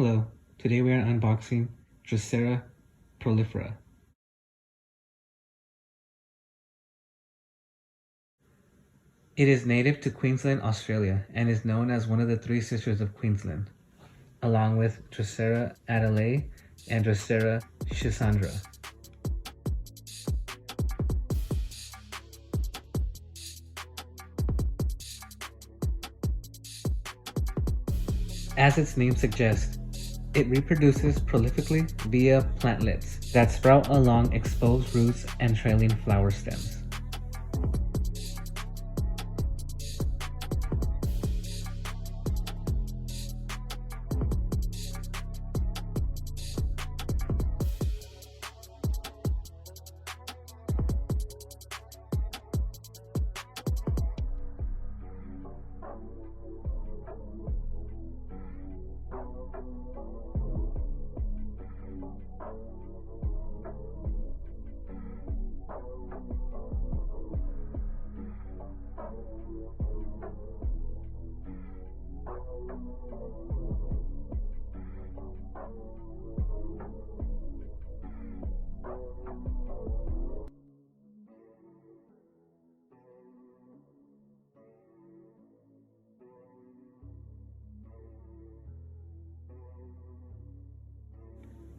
Hello, today we are unboxing Drosera prolifera. It is native to Queensland, Australia, and is known as one of the three sisters of Queensland, along with Drosera ADALAE and Drosera SCHIZANDRA. As its name suggests, it reproduces prolifically via plantlets that sprout along exposed roots and trailing flower stems.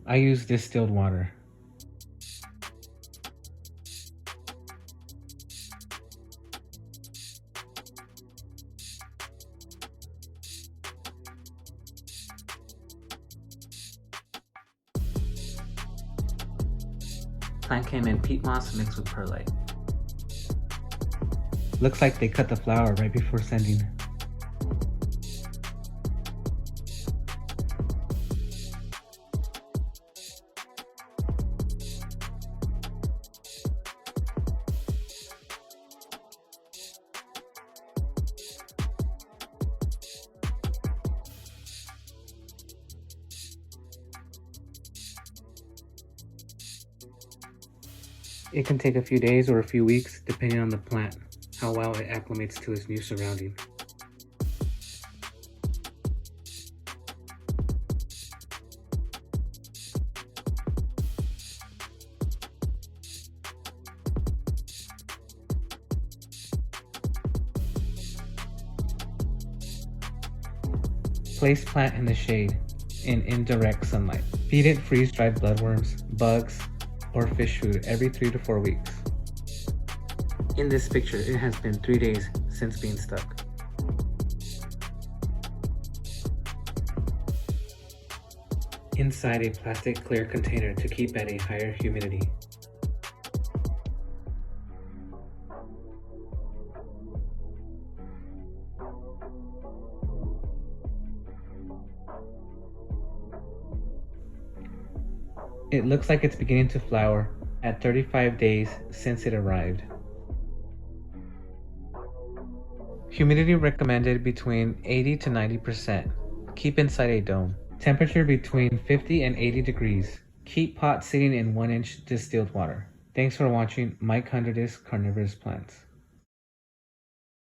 I use distilled water. Plant came in peat moss mixed with perlite. Looks like they cut the flower right before sending. It can take a few days or a few weeks, depending on the plant, how well it acclimates to its new surrounding. Place plant in the shade, in indirect sunlight. Feed it freeze-dried bloodworms, bugs, or fish food every 3 to 4 weeks. In this picture, it has been 3 days since being stuck. Inside a plastic clear container to keep at a higher humidity. It looks like it's beginning to flower at 35 days since it arrived. Humidity recommended between 80 to 90%. Keep inside a dome. Temperature between 50 and 80 degrees. Keep pot sitting in 1-inch distilled water. Thanks for watching Mike Hundred's Carnivorous Plants.